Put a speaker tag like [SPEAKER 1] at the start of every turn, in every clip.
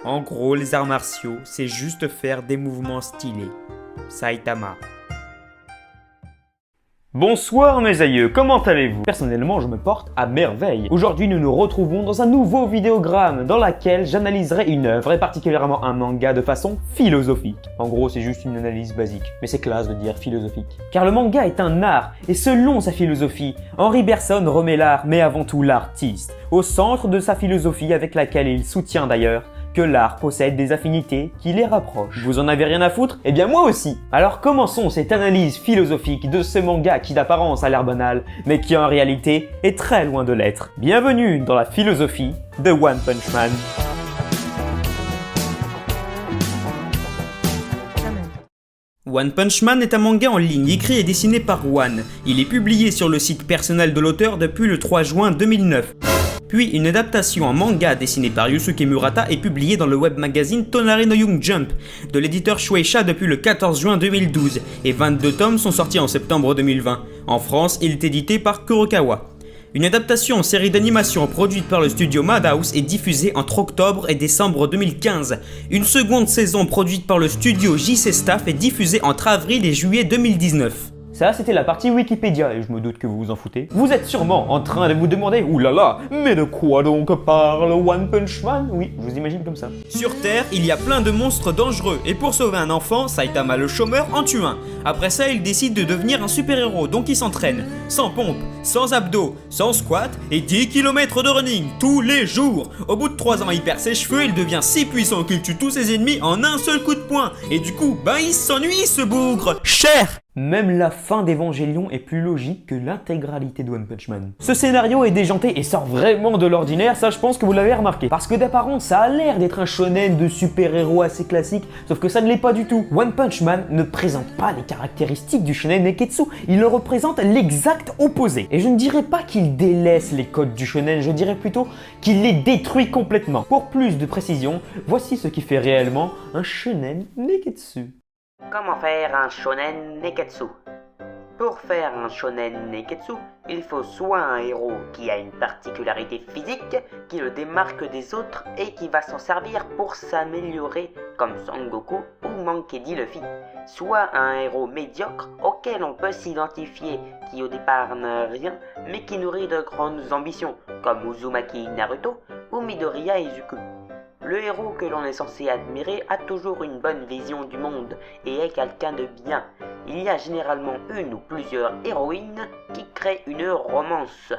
[SPEAKER 1] En gros, les arts martiaux, c'est juste faire des mouvements stylés. Saitama.
[SPEAKER 2] Bonsoir mes aïeux, comment allez-vous? Personnellement, je me porte à merveille. Aujourd'hui, nous nous retrouvons dans un nouveau vidéogramme dans lequel j'analyserai une œuvre et particulièrement un manga de façon philosophique. En gros, c'est juste une analyse basique, mais c'est classe de dire philosophique. Car le manga est un art, et selon sa philosophie, Henri Bergson remet l'art, mais avant tout l'artiste, au centre de sa philosophie avec laquelle il soutient d'ailleurs que l'art possède des affinités qui les rapprochent. Vous en avez rien à foutre? Eh bien moi aussi. Alors commençons cette analyse philosophique de ce manga qui d'apparence a l'air banal, mais qui en réalité est très loin de l'être. Bienvenue dans la philosophie de One Punch Man.
[SPEAKER 1] One Punch Man est un manga en ligne écrit et dessiné par One. Il est publié sur le site personnel de l'auteur depuis le 3 juin 2009. Puis une adaptation en manga dessinée par Yusuke Murata est publiée dans le web magazine Tonari no Young Jump de l'éditeur Shueisha depuis le 14 juin 2012 et 22 tomes sont sortis en septembre 2020. En France, il est édité par Kurokawa. Une adaptation en série d'animation produite par le studio Madhouse est diffusée entre octobre et décembre 2015. Une seconde saison produite par le studio JC Staff est diffusée entre avril et juillet 2019.
[SPEAKER 2] Ça, c'était la partie Wikipédia, et je me doute que vous vous en foutez. Vous êtes sûrement en train de vous demander, oulala, mais de quoi donc parle One Punch Man? Oui, je vous imagine comme ça.
[SPEAKER 1] Sur Terre, il y a plein de monstres dangereux, et pour sauver un enfant, Saitama le chômeur en tue un. Après ça, il décide de devenir un super-héros, donc il s'entraîne. Sans pompe, sans abdos, sans squat, et 10 km de running, tous les jours. Au bout de 3 ans, il perd ses cheveux, il devient si puissant qu'il tue tous ses ennemis en un seul coup de poing. Et du coup, il s'ennuie ce bougre. Cher.
[SPEAKER 2] Même la fin d'Evangelion est plus logique que l'intégralité de One Punch Man. Ce scénario est déjanté et sort vraiment de l'ordinaire, ça je pense que vous l'avez remarqué. Parce que d'apparence, ça a l'air d'être un shonen de super-héros assez classique, sauf que ça ne l'est pas du tout. One Punch Man ne présente pas les caractéristiques du shonen Neketsu, il le représente l'exact opposé. Et je ne dirais pas qu'il délaisse les codes du shonen, je dirais plutôt qu'il les détruit complètement. Pour plus de précision, voici ce qui fait réellement un shonen Neketsu.
[SPEAKER 3] Comment faire un shonen neketsu? Pour faire un shonen neketsu, il faut soit un héros qui a une particularité physique qui le démarque des autres et qui va s'en servir pour s'améliorer comme Son Goku ou Monkey D. Luffy, soit un héros médiocre auquel on peut s'identifier qui au départ n'a rien mais qui nourrit de grandes ambitions comme Uzumaki Naruto ou Midoriya Izuku. Le héros que l'on est censé admirer a toujours une bonne vision du monde et est quelqu'un de bien. Il y a généralement une ou plusieurs héroïnes qui créent une romance.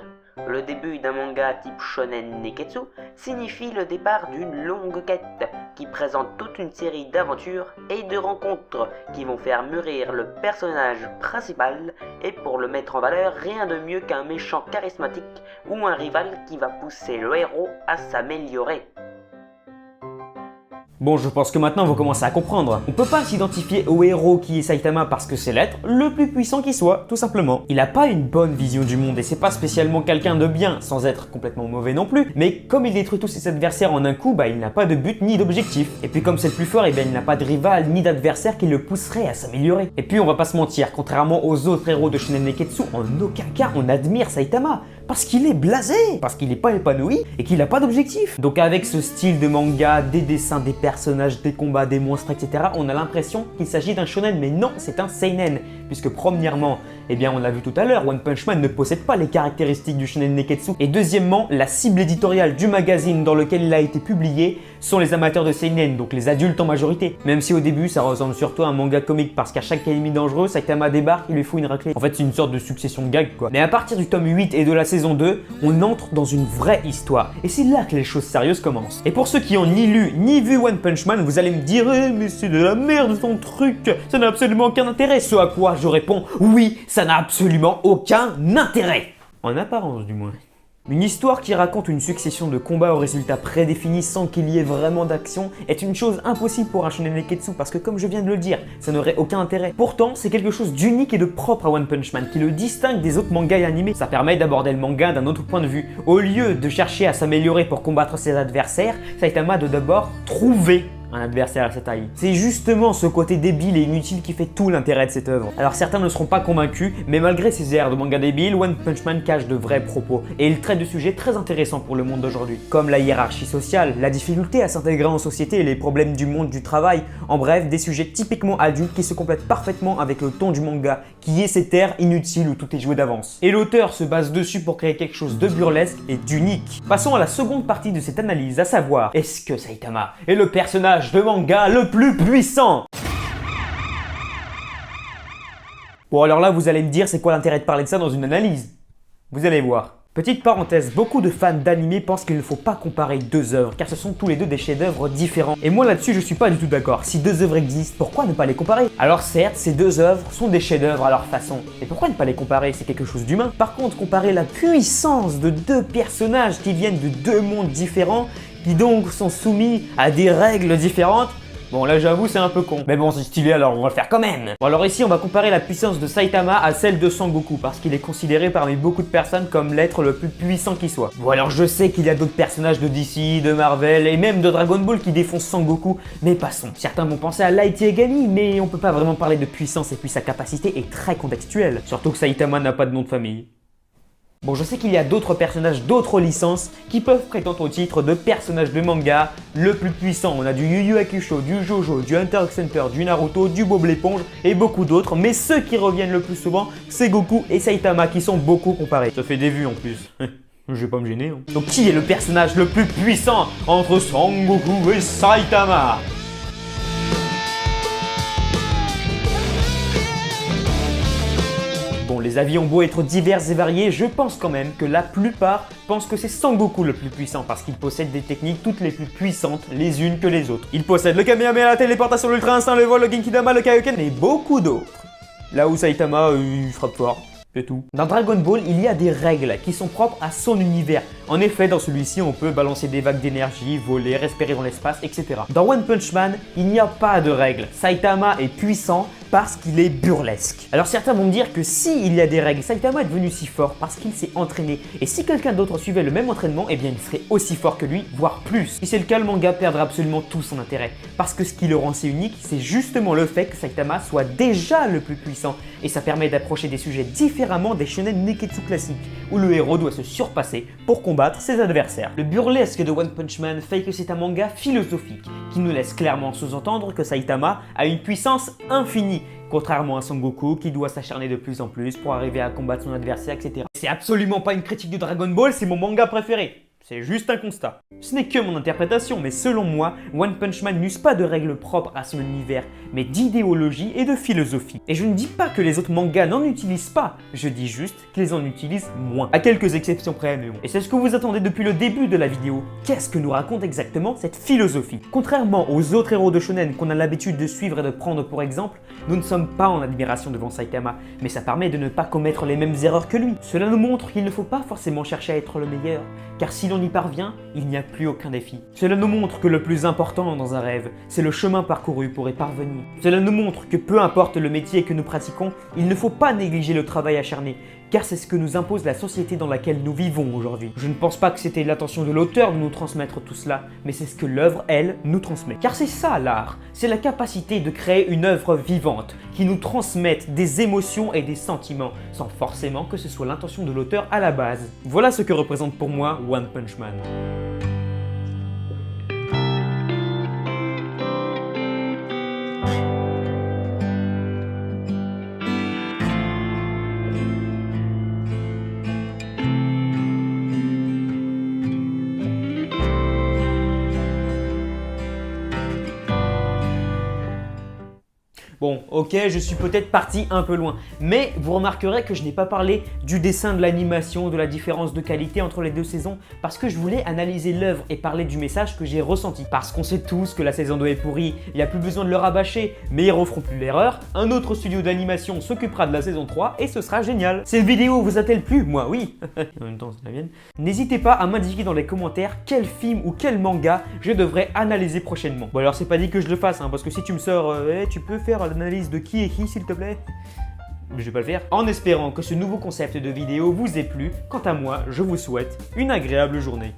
[SPEAKER 3] Le début d'un manga type shonen neketsu signifie le départ d'une longue quête qui présente toute une série d'aventures et de rencontres qui vont faire mûrir le personnage principal et pour le mettre en valeur, rien de mieux qu'un méchant charismatique ou un rival qui va pousser le héros à s'améliorer.
[SPEAKER 2] Bon, je pense que maintenant vous commencez à comprendre. On peut pas s'identifier au héros qui est Saitama parce que c'est l'être le plus puissant qui soit, tout simplement. Il a pas une bonne vision du monde et c'est pas spécialement quelqu'un de bien, sans être complètement mauvais non plus. Mais comme il détruit tous ses adversaires en un coup, il n'a pas de but ni d'objectif. Et puis comme c'est le plus fort, il n'a pas de rival ni d'adversaire qui le pousserait à s'améliorer. Et puis on va pas se mentir, contrairement aux autres héros de Shonen Neketsu, en aucun cas on admire Saitama. Parce qu'il est blasé, parce qu'il n'est pas épanoui et qu'il n'a pas d'objectif. Donc avec ce style de manga, des dessins, des personnages, des combats, des monstres, etc., on a l'impression qu'il s'agit d'un shonen, mais non, c'est un seinen. Puisque premièrement, on l'a vu tout à l'heure, One Punch Man ne possède pas les caractéristiques du shonen Neketsu. Et deuxièmement, la cible éditoriale du magazine dans lequel il a été publié sont les amateurs de seinen, donc les adultes en majorité. Même si au début, ça ressemble surtout à un manga comique, parce qu'à chaque ennemi dangereux, Saitama débarque, il lui fout une raclée. En fait, c'est une sorte de succession de gags, quoi. Mais à partir du tome 8 et de la saison 2, on entre dans une vraie histoire. Et c'est là que les choses sérieuses commencent. Et pour ceux qui ont ni lu ni vu One Punch Man, vous allez me dire mais c'est de la merde ton truc, ça n'a absolument aucun intérêt. Ce à quoi je réponds oui, ça n'a absolument aucun intérêt. En apparence du moins. Une histoire qui raconte une succession de combats aux résultats prédéfinis sans qu'il y ait vraiment d'action est une chose impossible pour un shonen neketsu parce que comme je viens de le dire, ça n'aurait aucun intérêt. Pourtant, c'est quelque chose d'unique et de propre à One Punch Man qui le distingue des autres mangas et animés. Ça permet d'aborder le manga d'un autre point de vue. Au lieu de chercher à s'améliorer pour combattre ses adversaires, Saitama doit d'abord trouver un adversaire à sa taille. C'est justement ce côté débile et inutile qui fait tout l'intérêt de cette œuvre. Alors certains ne seront pas convaincus, mais malgré ces airs de manga débile, One Punch Man cache de vrais propos et il traite de sujets très intéressants pour le monde d'aujourd'hui, comme la hiérarchie sociale, la difficulté à s'intégrer en société et les problèmes du monde du travail. En bref, des sujets typiquement adultes qui se complètent parfaitement avec le ton du manga, qui est cet air inutile où tout est joué d'avance. Et l'auteur se base dessus pour créer quelque chose de burlesque et d'unique. Passons à la seconde partie de cette analyse, à savoir, est-ce que Saitama est le personnage de manga le plus puissant? Bon alors là vous allez me dire c'est quoi l'intérêt de parler de ça dans une analyse? Vous allez voir. Petite parenthèse, beaucoup de fans d'anime pensent qu'il ne faut pas comparer deux œuvres car ce sont tous les deux des chefs-d'œuvre différents. Et moi là-dessus je suis pas du tout d'accord. Si deux œuvres existent, pourquoi ne pas les comparer? Alors certes, ces deux œuvres sont des chefs-d'œuvre à leur façon. Mais pourquoi ne pas les comparer? C'est quelque chose d'humain. Par contre, comparer la puissance de deux personnages qui viennent de deux mondes différents, qui donc sont soumis à des règles différentes, bon là j'avoue c'est un peu con. Mais bon c'est stylé alors on va le faire quand même. Bon alors ici on va comparer la puissance de Saitama à celle de Sangoku parce qu'il est considéré parmi beaucoup de personnes comme l'être le plus puissant qui soit. Bon alors je sais qu'il y a d'autres personnages de DC, de Marvel et même de Dragon Ball qui défoncent Sangoku, mais passons. Certains vont penser à Light Yagami mais on peut pas vraiment parler de puissance et puis sa capacité est très contextuelle. Surtout que Saitama n'a pas de nom de famille. Bon, je sais qu'il y a d'autres personnages d'autres licences qui peuvent prétendre au titre de personnage de manga le plus puissant. On a du Yu Yu Hakusho, du Jojo, du Hunter x Hunter, du Naruto, du Bob l'éponge et beaucoup d'autres. Mais ceux qui reviennent le plus souvent, c'est Goku et Saitama qui sont beaucoup comparés. Ça fait des vues en plus. Je vais pas me gêner. Hein. Donc qui est le personnage le plus puissant entre Sangoku et Saitama? Bon, les avis ont beau être divers et variés, je pense quand même que la plupart pensent que c'est Sangoku le plus puissant parce qu'il possède des techniques toutes les plus puissantes les unes que les autres. Il possède le Kamehameha, la téléportation, l'ultra instinct, le vol, le Genkidama, le Kaioken et beaucoup d'autres. Là où Saitama, il frappe fort. C'est tout. Dans Dragon Ball, il y a des règles qui sont propres à son univers. En effet, dans celui-ci, on peut balancer des vagues d'énergie, voler, respirer dans l'espace, etc. Dans One Punch Man, il n'y a pas de règles. Saitama est puissant parce qu'il est burlesque. Alors certains vont me dire que s'il y a des règles, Saitama est devenu si fort parce qu'il s'est entraîné. Et si quelqu'un d'autre suivait le même entraînement, eh bien il serait aussi fort que lui, voire plus. Si c'est le cas, le manga perdra absolument tout son intérêt. Parce que ce qui le rend si unique, c'est justement le fait que Saitama soit déjà le plus puissant. Et ça permet d'approcher des sujets différemment des shonen neketsu classiques, où le héros doit se surpasser pour combattre ses adversaires. Le burlesque de One Punch Man fait que c'est un manga philosophique, qui nous laisse clairement sous-entendre que Saitama a une puissance infinie, contrairement à Sangoku qui doit s'acharner de plus en plus pour arriver à combattre son adversaire, etc. C'est absolument pas une critique de Dragon Ball, c'est mon manga préféré. C'est juste un constat. Ce n'est que mon interprétation, mais selon moi, One Punch Man n'use pas de règles propres à son univers, mais d'idéologie et de philosophie. Et je ne dis pas que les autres mangas n'en utilisent pas, je dis juste qu'ils en utilisent moins. À quelques exceptions près, mais bon. Et c'est ce que vous attendez depuis le début de la vidéo. Qu'est-ce que nous raconte exactement cette philosophie? Contrairement aux autres héros de shonen qu'on a l'habitude de suivre et de prendre pour exemple, nous ne sommes pas en admiration devant Saitama, mais ça permet de ne pas commettre les mêmes erreurs que lui. Cela nous montre qu'il ne faut pas forcément chercher à être le meilleur, car si l'on y parvient, il n'y a plus aucun défi. Cela nous montre que le plus important dans un rêve, c'est le chemin parcouru pour y parvenir. Cela nous montre que peu importe le métier que nous pratiquons, il ne faut pas négliger le travail acharné, car c'est ce que nous impose la société dans laquelle nous vivons aujourd'hui. Je ne pense pas que c'était l'intention de l'auteur de nous transmettre tout cela, mais c'est ce que l'œuvre, elle, nous transmet. Car c'est ça l'art, c'est la capacité de créer une œuvre vivante, qui nous transmette des émotions et des sentiments, sans forcément que ce soit l'intention de l'auteur à la base. Voilà ce que représente pour moi One Punch Man. Bon, ok, je suis peut-être parti un peu loin, mais vous remarquerez que je n'ai pas parlé du dessin, de l'animation, de la différence de qualité entre les deux saisons, parce que je voulais analyser l'œuvre et parler du message que j'ai ressenti. Parce qu'on sait tous que la saison 2 est pourrie, il n'y a plus besoin de le rabâcher, mais ils referont plus l'erreur, un autre studio d'animation s'occupera de la saison 3 et ce sera génial. Cette vidéo vous a-t-elle plu? Moi oui, en même temps c'est la mienne. N'hésitez pas à m'indiquer dans les commentaires quel film ou quel manga je devrais analyser prochainement. Bon alors c'est pas dit que je le fasse, hein, parce que si tu me sors, tu peux faire l'analyse de qui est qui s'il te plaît? Je vais pas le faire. En espérant que ce nouveau concept de vidéo vous ait plu, quant à moi, je vous souhaite une agréable journée.